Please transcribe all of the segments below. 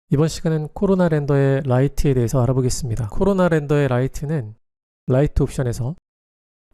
이번 시간은 코로나 렌더의 라이트에 대해서 알아보겠습니다. 코로나 렌더의 라이트는 라이트 옵션에서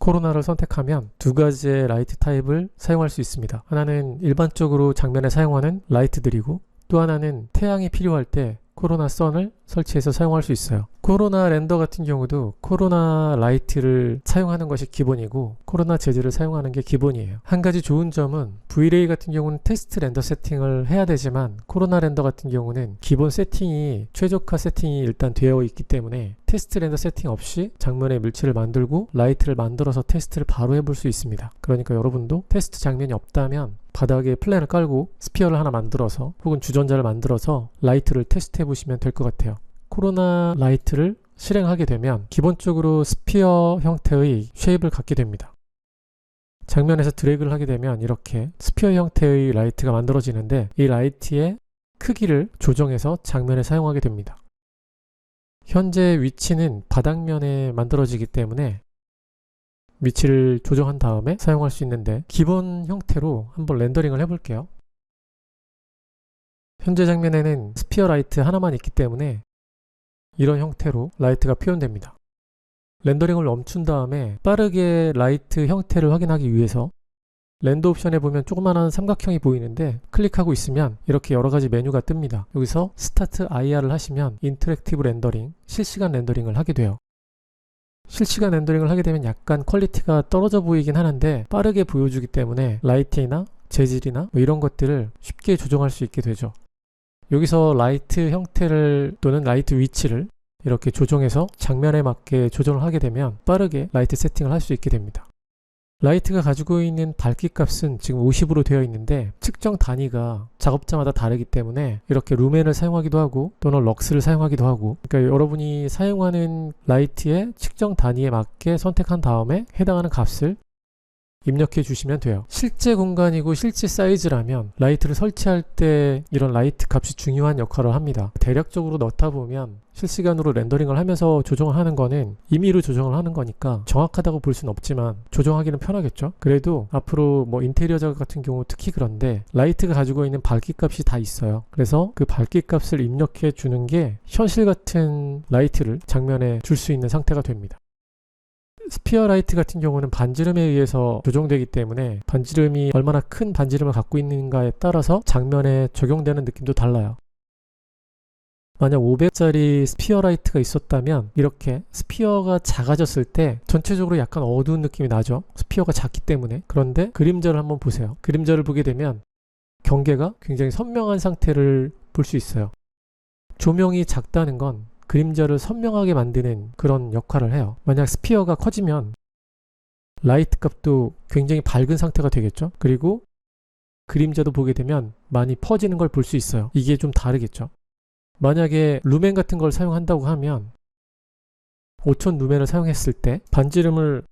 코로나를 선택하면 두 가지의 라이트 타입을 사용할 수 있습니다. 하나는 일반적으로 장면에 사용하는 라이트들이고 또 하나는 태양이 필요할 때 코로나 선을 설치해서 사용할 수 있어요. 코로나 렌더 같은 경우도 코로나 라이트를 사용하는 것이 기본이고 코로나 재질을 사용하는 게 기본이에요. 한 가지 좋은 점은 V-Ray 같은 경우는 테스트 렌더 세팅을 해야 되지만 코로나 렌더 같은 경우는 기본 세팅이 최적화 세팅이 일단 되어 있기 때문에 테스트 렌더 세팅 없이 장면의 물체를 만들고 라이트를 만들어서 테스트를 바로 해볼 수 있습니다. 그러니까 여러분도 테스트 장면이 없다면 바닥에 플랜을 깔고 스피어를 하나 만들어서 혹은 주전자를 만들어서 라이트를 테스트 해보시면 될 것 같아요. 코로나 라이트를 실행하게 되면 기본적으로 스피어 형태의 쉐입을 갖게 됩니다. 장면에서 드래그를 하게 되면 이렇게 스피어 형태의 라이트가 만들어지는데 이 라이트의 크기를 조정해서 장면에 사용하게 됩니다. 현재 위치는 바닥면에 만들어지기 때문에 위치를 조정한 다음에 사용할 수 있는데 기본 형태로 한번 렌더링을 해볼게요. 현재 장면에는 스피어 라이트 하나만 있기 때문에 이런 형태로 라이트가 표현됩니다. 렌더링을 멈춘 다음에 빠르게 라이트 형태를 확인하기 위해서 렌더 옵션에 보면 조그마한 삼각형이 보이는데 클릭하고 있으면 이렇게 여러가지 메뉴가 뜹니다. 여기서 스타트 IR을 하시면 인터랙티브 렌더링, 실시간 렌더링을 하게 돼요. 실시간 렌더링을 하게 되면 약간 퀄리티가 떨어져 보이긴 하는데 빠르게 보여주기 때문에 라이트나 재질이나 뭐 이런 것들을 쉽게 조정할 수 있게 되죠. 여기서 라이트 형태를 또는 라이트 위치를 이렇게 조정해서 장면에 맞게 조정을 하게 되면 빠르게 라이트 세팅을 할 수 있게 됩니다. 라이트가 가지고 있는 밝기 값은 지금 50으로 되어 있는데 측정 단위가 작업자마다 다르기 때문에 이렇게 루멘을 사용하기도 하고 또는 럭스를 사용하기도 하고, 그러니까 여러분이 사용하는 라이트의 측정 단위에 맞게 선택한 다음에 해당하는 값을 입력해 주시면 돼요. 실제 공간이고 실제 사이즈라면 라이트를 설치할 때 이런 라이트 값이 중요한 역할을 합니다. 대략적으로 넣다 보면 실시간으로 렌더링을 하면서 조정을 하는 거는 임의로 조정을 하는 거니까 정확하다고 볼 수는 없지만 조정하기는 편하겠죠. 그래도 앞으로 뭐 인테리어 작업 같은 경우 특히 그런데 라이트가 가지고 있는 밝기 값이 다 있어요. 그래서 그 밝기 값을 입력해 주는 게 현실 같은 라이트를 장면에 줄 수 있는 상태가 됩니다. 스피어 라이트 같은 경우는 반지름에 의해서 조정되기 때문에 반지름이 얼마나 큰 반지름을 갖고 있는가에 따라서 장면에 적용되는 느낌도 달라요. 만약 500짜리 스피어 라이트가 있었다면 이렇게 스피어가 작아졌을 때 전체적으로 약간 어두운 느낌이 나죠. 스피어가 작기 때문에. 그런데 그림자를 한번 보세요. 그림자를 보게 되면 경계가 굉장히 선명한 상태를 볼 수 있어요. 조명이 작다는 건 그림자를 선명하게 만드는 그런 역할을 해요. 만약 스피어가 커지면 라이트 값도 굉장히 밝은 상태가 되겠죠. 그리고 그림자도 보게 되면 많이 퍼지는 걸 볼 수 있어요. 이게 좀 다르겠죠. 만약에 루멘 같은 걸 사용한다고 하면 5000 루멘을 사용했을 때 반지름을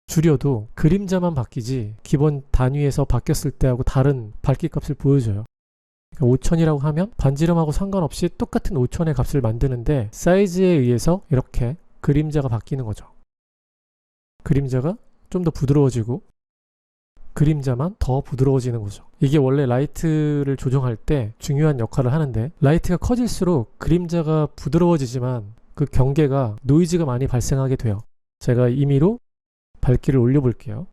줄여도 그림자만 바뀌지 기본 단위에서 바뀌었을 때하고 다른 밝기 값을 보여줘요. 5000이라고 하면 반지름하고 상관없이 똑같은 5000의 값을 만드는데 사이즈에 의해서 이렇게 그림자가 바뀌는 거죠. 그림자가 좀 더 부드러워지고 그림자만 더 부드러워지는 거죠. 이게 원래 라이트를 조정할 때 중요한 역할을 하는데 라이트가 커질수록 그림자가 부드러워지지만 그 경계가 노이즈가 많이 발생하게 돼요. 제가 임의로 밝기를 올려볼게요.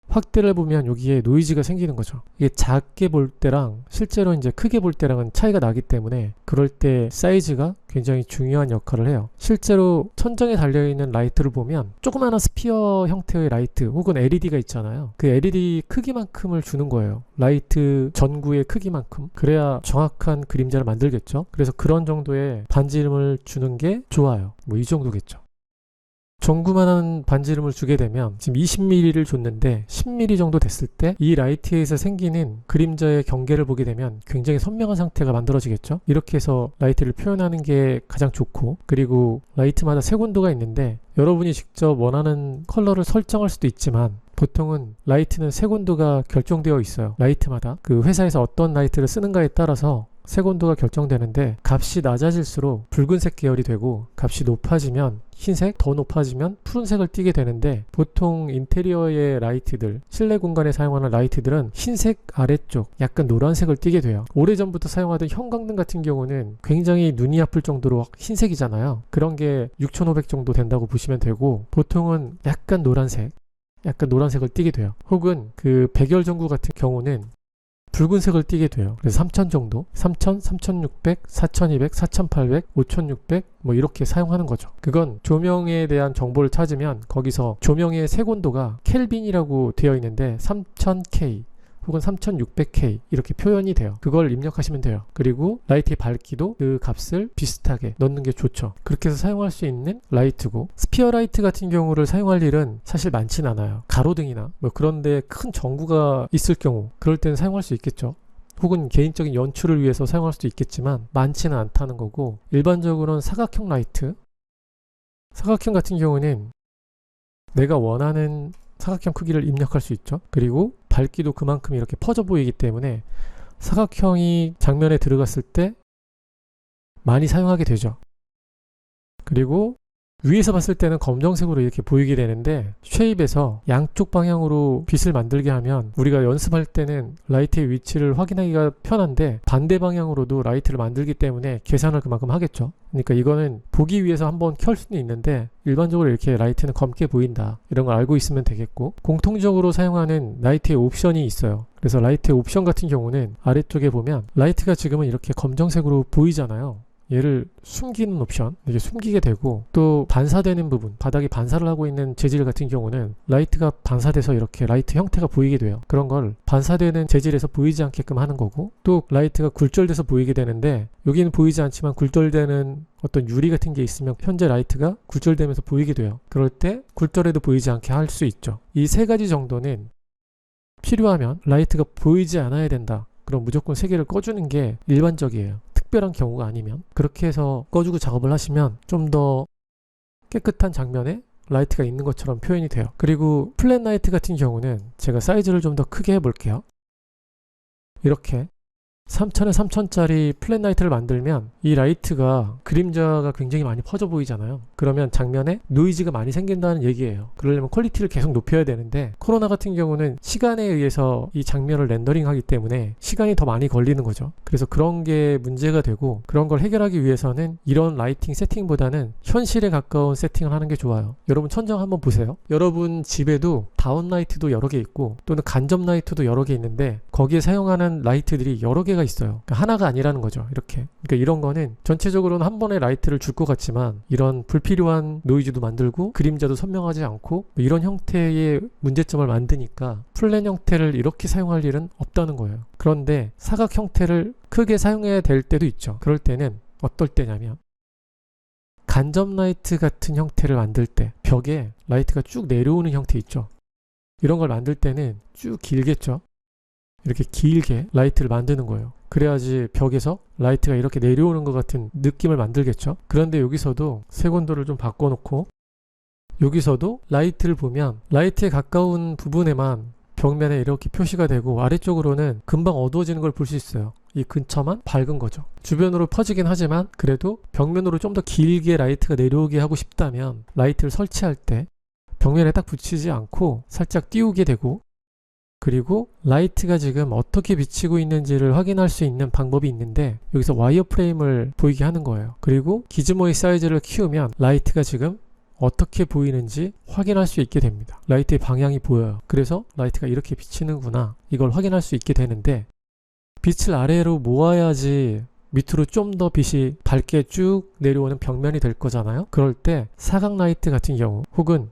확대를 보면 여기에 노이즈가 생기는 거죠. 이게 작게 볼 때랑 실제로 이제 크게 볼 때랑은 차이가 나기 때문에 그럴 때 사이즈가 굉장히 중요한 역할을 해요. 실제로 천장에 달려있는 라이트를 보면 조그마한 스피어 형태의 라이트 혹은 LED가 있잖아요. 그 LED 크기만큼을 주는 거예요. 라이트 전구의 크기만큼. 그래야 정확한 그림자를 만들겠죠. 그래서 그런 정도의 반지름을 주는 게 좋아요. 뭐 이 정도겠죠. 전구만한 반지름을 주게 되면 지금 20mm를 줬는데 10mm 정도 됐을 때 이 라이트에서 생기는 그림자의 경계를 보게 되면 굉장히 선명한 상태가 만들어지겠죠. 이렇게 해서 라이트를 표현하는 게 가장 좋고, 그리고 라이트마다 색온도가 있는데 여러분이 직접 원하는 컬러를 설정할 수도 있지만 보통은 라이트는 색온도가 결정되어 있어요. 라이트마다 그 회사에서 어떤 라이트를 쓰는가에 따라서 색온도가 결정되는데 값이 낮아질수록 붉은색 계열이 되고 값이 높아지면 흰색, 더 높아지면 푸른색을 띠게 되는데 보통 인테리어의 라이트들, 실내 공간에 사용하는 라이트들은 흰색 아래쪽 약간 노란색을 띠게 돼요. 오래전부터 사용하던 형광등 같은 경우는 굉장히 눈이 아플 정도로 흰색이잖아요. 그런 게 6500 정도 된다고 보시면 되고 보통은 약간 노란색을 띠게 돼요. 혹은 그 백열 전구 같은 경우는 붉은색을 띠게 돼요. 그래서 3000 정도, 3000, 3600, 4200, 4800, 5600 뭐 이렇게 사용하는 거죠. 그건 조명에 대한 정보를 찾으면 거기서 조명의 색온도가 켈빈이라고 되어 있는데 3000K 혹은 3600K 이렇게 표현이 돼요. 그걸 입력하시면 돼요. 그리고 라이트의 밝기도 그 값을 비슷하게 넣는 게 좋죠. 그렇게 해서 사용할 수 있는 라이트고, 스피어 라이트 같은 경우를 사용할 일은 사실 많진 않아요. 가로등이나 뭐 그런데 큰 전구가 있을 경우 그럴 때는 사용할 수 있겠죠. 혹은 개인적인 연출을 위해서 사용할 수도 있겠지만 많지는 않다는 거고, 일반적으로는 사각형 라이트, 사각형 같은 경우는 내가 원하는 사각형 크기를 입력할 수 있죠. 그리고 밝기도 그만큼 이렇게 퍼져 보이기 때문에 사각형이 장면에 들어갔을 때 많이 사용하게 되죠. 그리고 위에서 봤을 때는 검정색으로 이렇게 보이게 되는데 쉐입에서 양쪽 방향으로 빛을 만들게 하면 우리가 연습할 때는 라이트의 위치를 확인하기가 편한데 반대 방향으로도 라이트를 만들기 때문에 계산을 그만큼 하겠죠. 그러니까 이거는 보기 위해서 한번 켤 수는 있는데 일반적으로 이렇게 라이트는 검게 보인다, 이런 걸 알고 있으면 되겠고, 공통적으로 사용하는 라이트의 옵션이 있어요. 그래서 라이트의 옵션 같은 경우는 아래쪽에 보면 라이트가 지금은 이렇게 검정색으로 보이잖아요. 얘를 숨기는 옵션, 이게 숨기게 되고, 또 반사되는 부분, 바닥이 반사를 하고 있는 재질 같은 경우는 라이트가 반사돼서 이렇게 라이트 형태가 보이게 돼요. 그런 걸 반사되는 재질에서 보이지 않게끔 하는 거고, 또 라이트가 굴절돼서 보이게 되는데 여기는 보이지 않지만 굴절되는 어떤 유리 같은 게 있으면 현재 라이트가 굴절되면서 보이게 돼요. 그럴 때 굴절해도 보이지 않게 할 수 있죠. 이 세 가지 정도는 필요하면 라이트가 보이지 않아야 된다, 그럼 무조건 세 개를 꺼주는 게 일반적이에요. 특별한 경우가 아니면. 그렇게 해서 꺼주고 작업을 하시면 좀 더 깨끗한 장면에 라이트가 있는 것처럼 표현이 돼요. 그리고 플랫 라이트 같은 경우는 제가 사이즈를 좀 더 크게 해볼게요. 이렇게 3000에 3000짜리 플랫 라이트를 만들면 이 라이트가 그림자가 굉장히 많이 퍼져 보이잖아요. 그러면 장면에 노이즈가 많이 생긴다는 얘기예요. 그러려면 퀄리티를 계속 높여야 되는데, 코로나 같은 경우는 시간에 의해서 이 장면을 렌더링 하기 때문에 시간이 더 많이 걸리는 거죠. 그래서 그런 게 문제가 되고, 그런 걸 해결하기 위해서는 이런 라이팅 세팅보다는 현실에 가까운 세팅을 하는 게 좋아요. 여러분 천장 한번 보세요. 여러분 집에도 다운라이트도 여러 개 있고 또는 간접 라이트도 여러 개 있는데 거기에 사용하는 라이트들이 여러 개가 있어요. 그러니까 하나가 아니라는 거죠. 이렇게. 그러니까 이런 거는 전체적으로는 한 번에 라이트를 줄 것 같지만 이런 불필요한 노이즈도 만들고 그림자도 선명하지 않고 이런 형태의 문제점을 만드니까 플랫 형태를 이렇게 사용할 일은 없다는 거예요. 그런데 사각 형태를 크게 사용해야 될 때도 있죠. 그럴 때는 어떨 때냐면 간접 라이트 같은 형태를 만들 때 벽에 라이트가 쭉 내려오는 형태 있죠. 이런 걸 만들 때는 쭉 길겠죠. 이렇게 길게 라이트를 만드는 거예요. 그래야지 벽에서 라이트가 이렇게 내려오는 것 같은 느낌을 만들겠죠. 그런데 여기서도 색온도를 좀 바꿔놓고 여기서도 라이트를 보면 라이트에 가까운 부분에만 벽면에 이렇게 표시가 되고 아래쪽으로는 금방 어두워지는 걸 볼 수 있어요. 이 근처만 밝은 거죠. 주변으로 퍼지긴 하지만 그래도 벽면으로 좀 더 길게 라이트가 내려오게 하고 싶다면 라이트를 설치할 때 벽면에 딱 붙이지 않고 살짝 띄우게 되고, 그리고 라이트가 지금 어떻게 비치고 있는지를 확인할 수 있는 방법이 있는데 여기서 와이어 프레임을 보이게 하는 거예요. 그리고 기즈모의 사이즈를 키우면 라이트가 지금 어떻게 보이는지 확인할 수 있게 됩니다. 라이트의 방향이 보여요. 그래서 라이트가 이렇게 비치는구나, 이걸 확인할 수 있게 되는데, 빛을 아래로 모아야지 밑으로 좀 더 빛이 밝게 쭉 내려오는 벽면이 될 거잖아요. 그럴 때 사각 라이트 같은 경우 혹은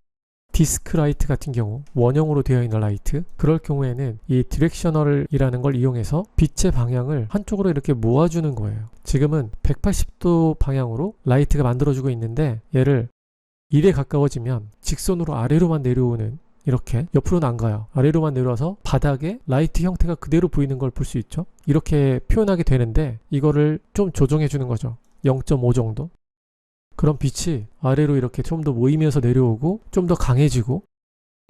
디스크 라이트 같은 경우, 원형으로 되어 있는 라이트, 그럴 경우에는 이 디렉셔널이라는 걸 이용해서 빛의 방향을 한쪽으로 이렇게 모아주는 거예요. 지금은 180도 방향으로 라이트가 만들어주고 있는데 얘를 1에 가까워지면 직선으로 아래로만 내려오는, 이렇게 옆으로는 안 가요. 아래로만 내려와서 바닥에 라이트 형태가 그대로 보이는 걸 볼 수 있죠. 이렇게 표현하게 되는데 이거를 좀 조정해 주는 거죠. 0.5 정도. 그럼 빛이 아래로 이렇게 좀 더 모이면서 내려오고 좀 더 강해지고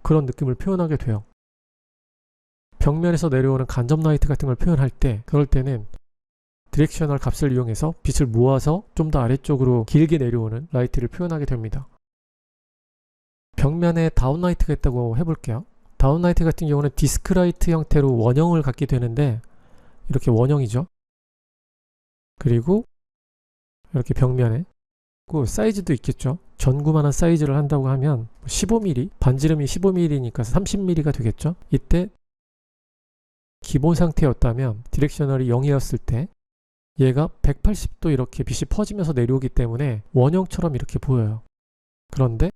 그런 느낌을 표현하게 돼요. 벽면에서 내려오는 간접 라이트 같은 걸 표현할 때, 그럴 때는 디렉셔널 값을 이용해서 빛을 모아서 좀 더 아래쪽으로 길게 내려오는 라이트를 표현하게 됩니다. 벽면에 다운라이트가 있다고 해볼게요. 다운라이트 같은 경우는 디스크라이트 형태로 원형을 갖게 되는데 이렇게 원형이죠. 그리고 이렇게 벽면에 사이즈도 있겠죠. 전구만한 사이즈를 한다고 하면 15mm, 반지름이 15mm니까 30mm가 되겠죠. 이때 기본 상태였다면 디렉셔널이 0이었을 때 얘가 180도 이렇게 빛이 퍼지면서 내려오기 때문에 원형처럼 이렇게 보여요. 그런데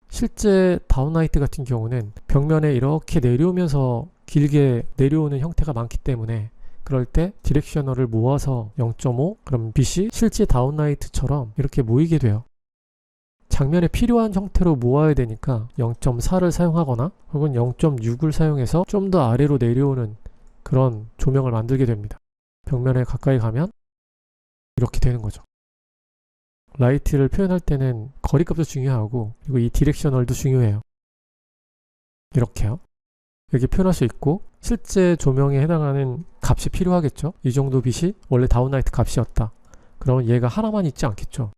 실제 다운라이트 같은 경우는 벽면에 이렇게 내려오면서 길게 내려오는 형태가 많기 때문에 그럴 때 디렉셔널을 모아서 0.5 그럼 빛이 실제 다운라이트처럼 이렇게 모이게 돼요. 장면에 필요한 형태로 모아야 되니까 0.4를 사용하거나 혹은 0.6을 사용해서 좀 더 아래로 내려오는 그런 조명을 만들게 됩니다. 벽면에 가까이 가면 이렇게 되는 거죠. 라이트를 표현할 때는 거리값도 중요하고 그리고 이 디렉셔널도 중요해요. 이렇게요. 이렇게 표현할 수 있고 실제 조명에 해당하는 값이 필요하겠죠. 이 정도 빛이 원래 다운라이트 값이었다. 그러면 얘가 하나만 있지 않겠죠.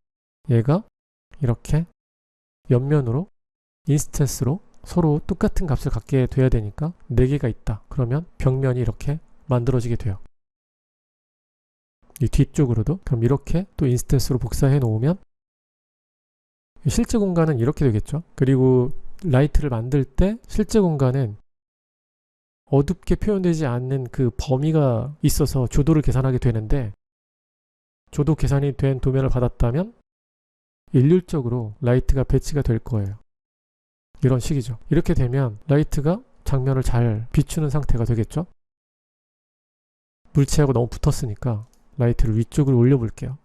얘가 이렇게 옆면으로 인스턴스로 서로 똑같은 값을 갖게 돼야 되니까 4개가 있다. 그러면 벽면이 이렇게 만들어지게 돼요. 이 뒤쪽으로도 그럼 이렇게 또 인스턴스로 복사해 놓으면 실제 공간은 이렇게 되겠죠. 그리고 라이트를 만들 때 실제 공간은 어둡게 표현되지 않는 그 범위가 있어서 조도를 계산하게 되는데 조도 계산이 된 도면을 받았다면 일률적으로 라이트가 배치가 될 거예요. 이런 식이죠. 이렇게 되면 라이트가 장면을 잘 비추는 상태가 되겠죠. 물체하고 너무 붙었으니까 라이트를 위쪽으로 올려볼게요.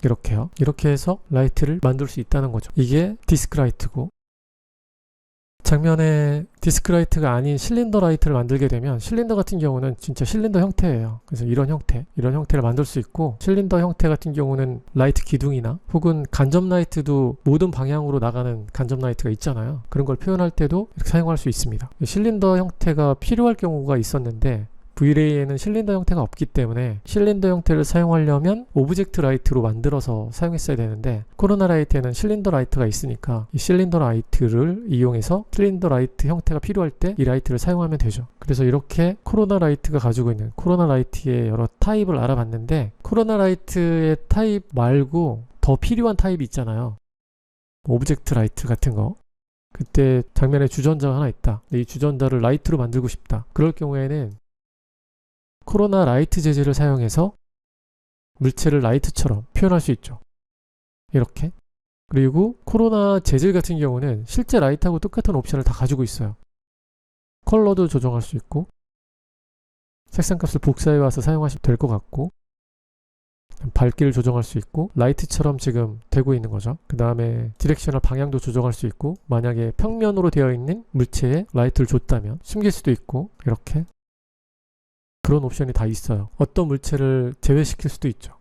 이렇게요. 이렇게 해서 라이트를 만들 수 있다는 거죠. 이게 디스크 라이트고 장면에 디스크 라이트가 아닌 실린더 라이트를 만들게 되면 실린더 같은 경우는 진짜 실린더 형태예요. 그래서 이런 형태를 만들 수 있고 실린더 형태 같은 경우는 라이트 기둥이나 혹은 간접 라이트도 모든 방향으로 나가는 간접 라이트가 있잖아요. 그런 걸 표현할 때도 이렇게 사용할 수 있습니다. 실린더 형태가 필요할 경우가 있었는데 V-Ray에는 실린더 형태가 없기 때문에 실린더 형태를 사용하려면 오브젝트 라이트로 만들어서 사용했어야 되는데 코로나 라이트에는 실린더 라이트가 있으니까 이 실린더 라이트를 이용해서 실린더 라이트 형태가 필요할 때 이 라이트를 사용하면 되죠. 그래서 이렇게 코로나 라이트가 가지고 있는 코로나 라이트의 여러 타입을 알아봤는데 코로나 라이트의 타입 말고 더 필요한 타입이 있잖아요. 오브젝트 라이트 같은 거. 그때 장면에 주전자가 하나 있다. 이 주전자를 라이트로 만들고 싶다. 그럴 경우에는 코로나 라이트 재질을 사용해서 물체를 라이트처럼 표현할 수 있죠. 이렇게. 그리고 코로나 재질 같은 경우는 실제 라이트하고 똑같은 옵션을 다 가지고 있어요. 컬러도 조정할 수 있고 색상값을 복사해 와서 사용하시면 될 것 같고 밝기를 조정할 수 있고 라이트처럼 지금 되고 있는 거죠. 그 다음에 디렉셔널 방향도 조정할 수 있고 만약에 평면으로 되어 있는 물체에 라이트를 줬다면 숨길 수도 있고 이렇게 그런 옵션이 다 있어요. 어떤 물체를 제외시킬 수도 있죠.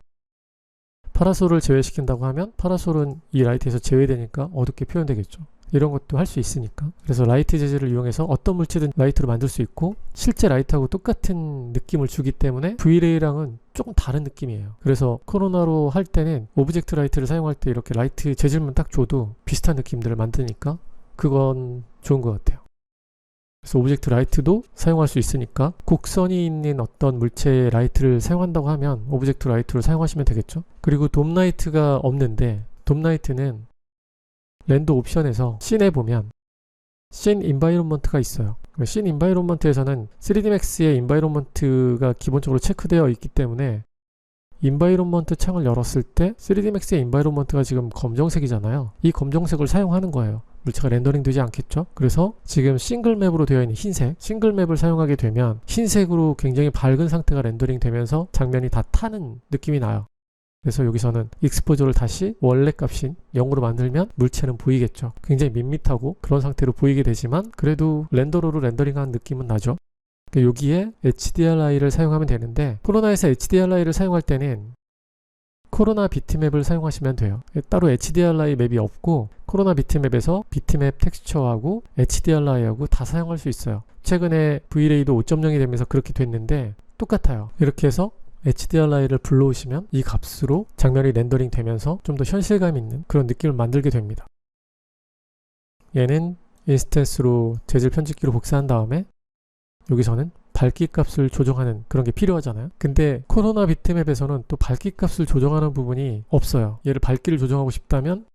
파라솔을 제외시킨다고 하면 파라솔은 이 라이트에서 제외되니까 어둡게 표현되겠죠. 이런 것도 할 수 있으니까. 그래서 라이트 재질을 이용해서 어떤 물체든 라이트로 만들 수 있고 실제 라이트하고 똑같은 느낌을 주기 때문에 V-Ray랑은 조금 다른 느낌이에요. 그래서 코로나로 할 때는 오브젝트 라이트를 사용할 때 이렇게 라이트 재질만 딱 줘도 비슷한 느낌들을 만드니까 그건 좋은 것 같아요. 그래서 오브젝트 라이트도 사용할 수 있으니까 곡선이 있는 어떤 물체의 라이트를 사용한다고 하면 오브젝트 라이트를 사용하시면 되겠죠. 그리고 돔 라이트가 없는데 돔 라이트는 랜더 옵션에서 씬에 보면 씬 인바이론먼트가 있어요. 씬 인바이론먼트에서는 3D Max의 인바이론먼트가 기본적으로 체크되어 있기 때문에 인바이론먼트 창을 열었을 때 3D Max의 인바이론먼트가 지금 검정색이잖아요. 이 검정색을 사용하는 거예요. 물체가 렌더링 되지 않겠죠? 그래서 지금 싱글 맵으로 되어 있는 흰색, 싱글 맵을 사용하게 되면 흰색으로 굉장히 밝은 상태가 렌더링 되면서 장면이 다 타는 느낌이 나요. 그래서 여기서는 익스포저를 다시 원래 값인 0으로 만들면 물체는 보이겠죠. 굉장히 밋밋하고 그런 상태로 보이게 되지만 그래도 렌더로로 렌더링한 느낌은 나죠. 여기에 HDRI를 사용하면 되는데 코로나에서 HDRI를 사용할 때는 코로나 비트맵을 사용하시면 돼요. 따로 HDRI 맵이 없고 코로나 비트맵에서 비트맵 텍스처하고 HDRI하고 다 사용할 수 있어요. 최근에 V-Ray도 5.0이 되면서 그렇게 됐는데 똑같아요. 이렇게 해서 HDRI를 불러오시면 이 값으로 장면이 렌더링 되면서 좀 더 현실감 있는 그런 느낌을 만들게 됩니다. 얘는 인스턴스로 재질 편집기로 복사한 다음에 여기서는 밝기 값을 조정하는 그런 게 필요하잖아요. 근데 코로나 비트맵에서는 또 밝기 값을 조정하는 부분이 없어요. 얘를 밝기를 조정하고 싶다면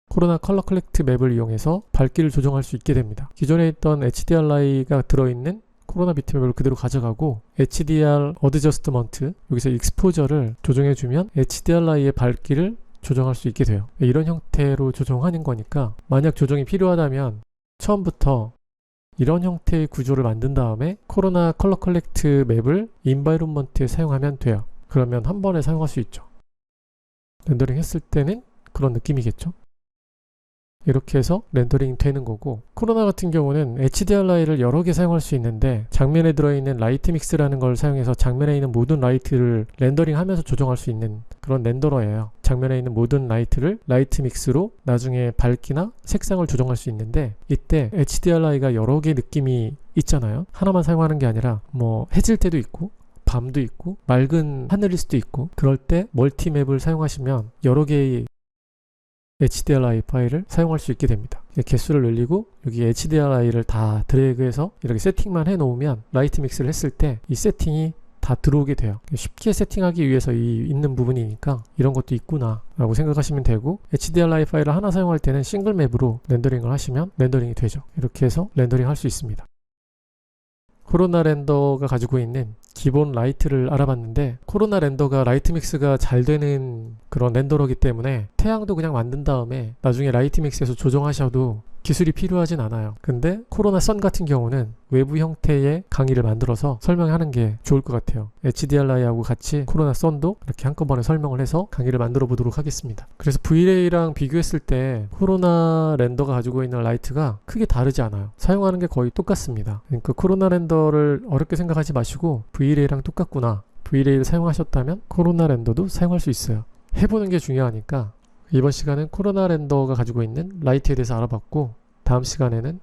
코로나 컬러 컬렉트 맵을 이용해서 밝기를 조정할 수 있게 됩니다. 기존에 있던 HDRI가 들어있는 코로나 비트맵을 그대로 가져가고 HDR 어드저스트먼트, 여기서 익스포저를 조정해주면 HDRI의 밝기를 조정할 수 있게 돼요. 이런 형태로 조정하는 거니까 만약 조정이 필요하다면 처음부터 이런 형태의 구조를 만든 다음에 코로나 컬러 컬렉트 맵을 인바이론먼트에 사용하면 돼요. 그러면 한 번에 사용할 수 있죠. 렌더링 했을 때는 그런 느낌이겠죠. 이렇게 해서 렌더링 되는 거고, 코로나 같은 경우는 HDRI를 여러 개 사용할 수 있는데 장면에 들어있는 라이트 믹스라는 걸 사용해서 장면에 있는 모든 라이트를 렌더링 하면서 조정할 수 있는 그런 렌더러예요. 장면에 있는 모든 라이트를 라이트 믹스로 나중에 밝기나 색상을 조정할 수 있는데, 이때 HDRI가 여러 개 느낌이 있잖아요. 하나만 사용하는 게 아니라 뭐 해질 때도 있고 밤도 있고 맑은 하늘일 수도 있고, 그럴 때 멀티맵을 사용하시면 여러 개의 HDRI 파일을 사용할 수 있게 됩니다. 개수를 늘리고 여기 HDRI를 다 드래그해서 이렇게 세팅만 해 놓으면 라이트 믹스를 했을 때 이 세팅이 다 들어오게 돼요. 쉽게 세팅하기 위해서 있는 부분이니까 이런 것도 있구나 라고 생각하시면 되고, HDRI 파일을 하나 사용할 때는 싱글 맵으로 렌더링을 하시면 렌더링이 되죠. 이렇게 해서 렌더링 할 수 있습니다. 코로나 렌더가 가지고 있는 기본 라이트를 알아봤는데, 코로나 렌더가 라이트 믹스가 잘 되는 그런 렌더러기 때문에 태양도 그냥 만든 다음에 나중에 라이트 믹스에서 조정하셔도 기술이 필요하진 않아요. 근데 코로나 선 같은 경우는 외부 형태의 강의를 만들어서 설명하는 게 좋을 것 같아요. HDRI하고 같이 코로나 선도 이렇게 한꺼번에 설명을 해서 강의를 만들어 보도록 하겠습니다. 그래서 V-Ray랑 비교했을 때 코로나 렌더가 가지고 있는 라이트가 크게 다르지 않아요. 사용하는 게 거의 똑같습니다. 그러니까 코로나 렌더를 어렵게 생각하지 마시고 V-Ray랑 똑같구나, V-Ray를 사용하셨다면 코로나 렌더도 사용할 수 있어요. 해보는 게 중요하니까 이번 시간은 코로나 렌더가 가지고 있는 라이트에 대해서 알아봤고, 다음 시간에는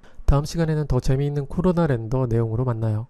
더 재미있는 코로나 렌더 내용으로 만나요.